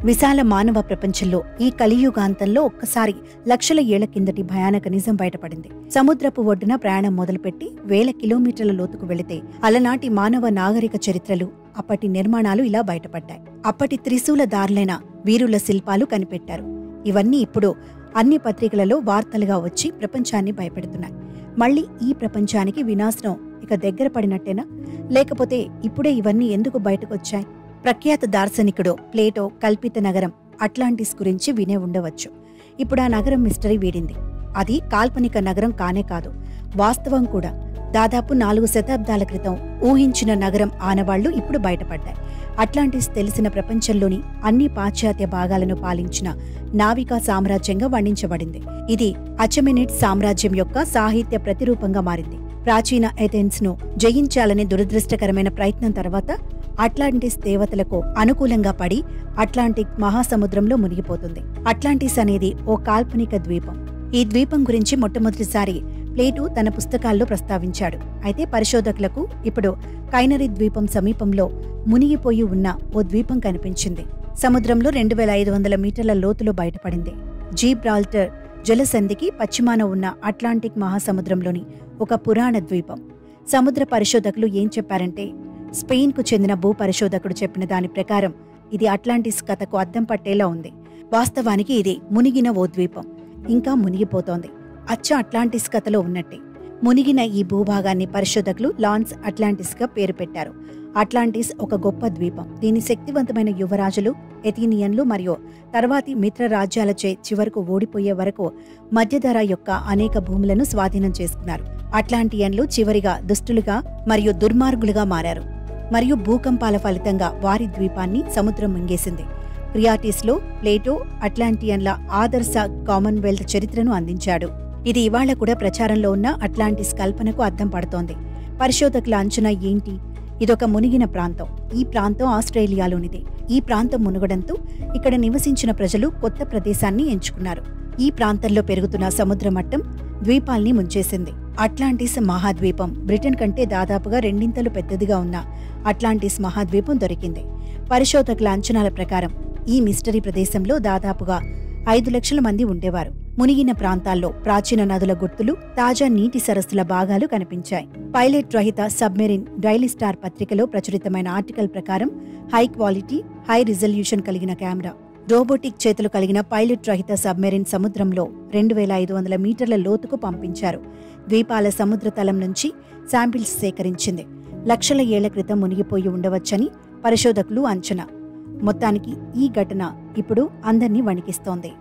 విశాల మానవ ప్రపంచంలో ఈ కలియుగాంతంలో ఒక్కసారి లక్షల ఏళ్ల కిందటి భయానక నిజం బయటపడింది. సముద్రపు ఒడ్డున ప్రయాణం మొదలుపెట్టి వేల కిలోమీటర్ల లోతుకు వెళితే అలనాటి మానవ నాగరిక చరిత్రలు, అప్పటి నిర్మాణాలు ఇలా బయటపడ్డాయి. అప్పటి త్రిశూల దారులైన వీరుల శిల్పాలు కనిపెట్టారు. ఇవన్నీ ఇప్పుడు అన్ని పత్రికలలో వార్తలుగా వచ్చి ప్రపంచాన్ని భయపెడుతున్నాయి. మళ్లీ ఈ ప్రపంచానికి వినాశనం ఇక దగ్గర పడినట్టేనా? లేకపోతే ఇప్పుడే ఇవన్నీ ఎందుకు బయటకొచ్చాయి? ప్రఖ్యాత దార్శనికుడు ప్లేటో కల్పిత నగరం అట్లాంటిస్ గురించి వినే ఉండవచ్చు. ఇప్పుడు ఆ నగరం మిస్టరీ వీడింది. అది కాల్పనిక నగరం కానే కాదు, వాస్తవం కూడా. దాదాపు 4 శతాబ్దాల క్రితం ఊహించిన నగరం ఆనవాళ్లు ఇప్పుడు బయటపడ్డాయి. అట్లాంటిస్ తెలిసిన ప్రపంచంలోని అన్ని పాశ్చాత్య భాగాలను పాలించిన నావికా సామ్రాజ్యంగా వర్ణించబడింది. ఇది అచెమెనిడ్ సామ్రాజ్యం యొక్క సాహిత్య ప్రతిరూపంగా మారింది. ప్రాచీన ఎథెన్స్ ను జయించాలనే దురదృష్టకరమైన ప్రయత్నం తర్వాత అట్లాంటిస్ దేవతలకు అనుకూలంగా పడి అట్లాంటిక్ మహాసముద్రంలో మునిగిపోతుంది. అట్లాంటిస్ అనేది ఓ కాల్పనిక ద్వీపం. ఈ ద్వీపం గురించి మొట్టమొదటిసారి ప్లేటో తన పుస్తకాల్లో ప్రస్తావించాడు. అయితే పరిశోధకులకు ఇప్పుడు కైనరి ద్వీపం సమీపంలో మునిగిపోయి ఉన్న ఓ ద్వీపం కనిపించింది. సముద్రంలో 2500 మీటర్ల లోతులో బయటపడింది. జీబ్రాల్టర్ జలసంధికి పశ్చిమాన ఉన్న అట్లాంటిక్ మహాసముద్రంలోని ఒక పురాణ ద్వీపం. సముద్ర పరిశోధకులు ఏం చెప్పారంటే, స్పెయిన్కు చెందిన భూ పరిశోధకుడు చెప్పిన దాని ప్రకారం ఇది అట్లాంటిస్ కథకు అద్దం పట్టేలా ఉంది. వాస్తవానికి ఇది మునిగిన ఓ ద్వీపం, ఇంకా మునిగిపోతోంది. అచ్చ అట్లాంటిస్ కథలో ఉన్నట్టే. మునిగిన ఈ భూభాగాన్ని పరిశోధకులు లాన్స్ అట్లాంటిస్ గా పేరు పెట్టారు. అట్లాంటిస్ ఒక గొప్ప ద్వీపం. దీని శక్తివంతమైన యువరాజులు, ఎథీనియన్లు మరియు తర్వాతి మిత్ర రాజ్యాలచే చివరకు ఓడిపోయే వరకు మధ్యధరా యొక్క అనేక భూములను స్వాధీనం చేసుకున్నారు. అట్లాంటియన్లు చివరిగా దుష్టులుగా మరియు దుర్మార్గులుగా మారారు మరియు భూకంపాల ఫలితంగా వారి ద్వీపాన్ని సముద్రం మింగేసింది. క్రియాటిస్లో ప్లేటో అట్లాంటియన్ల ఆదర్శ కామన్వెల్త్ చరిత్రను అందించాడు. ఇది ఇవాళ కూడా ప్రచారంలో ఉన్న అట్లాంటిస్ కల్పనకు అద్దం పడుతోంది. పరిశోధకుల అంచనా ఏంటి? ఇదొక మునిగిన ప్రాంతం. ఈ ప్రాంతం ఆస్ట్రేలియాలోనిది. ఈ ప్రాంతం మునుగడంతో ఇక్కడ నివసించిన ప్రజలు కొత్త ప్రదేశాన్ని ఎంచుకున్నారు. ఈ ప్రాంతంలో పెరుగుతున్న సముద్ర మట్టం ద్వీపాల్ని ముంచేసింది. అట్లాంటిస్ మహాద్వీపం బ్రిటన్ కంటే దాదాపుగా 2 పెద్దదిగా ఉన్న అట్లాంటిస్ మహాద్వీపం దొరికింది. పరిశోధకుల అంచనాల ప్రకారం ఈ మిస్టరీ ప్రదేశంలో దాదాపుగా 5 లక్షల మంది ఉండేవారు. మునిగిన ప్రాంతాల్లో ప్రాచీన నదుల గుర్తులు, తాజా నీటి సరస్సుల భాగాలు కనిపించాయి. పైలట్ రహిత సబ్మెరీన్ డైలీ స్టార్ పత్రికలో ప్రచురితమైన ఆర్టికల్ ప్రకారం హై క్వాలిటీ, హై రిజల్యూషన్ కలిగిన కెమెరా, రోబోటిక్ చేతులు కలిగిన పైలట్ రహిత సబ్మెరీన్ సముద్రంలో 2500 మీటర్ల లోతుకు పంపించారు. ద్వీపాల సముద్ర తలం నుంచి శాంపిల్స్ సేకరించింది. లక్షల ఏళ్ల క్రితం మునిగిపోయి ఉండవచ్చని పరిశోధకులు అంచనా. మొత్తానికి ఈ ఘటన ఇప్పుడు అందర్నీ వణికిస్తోంది.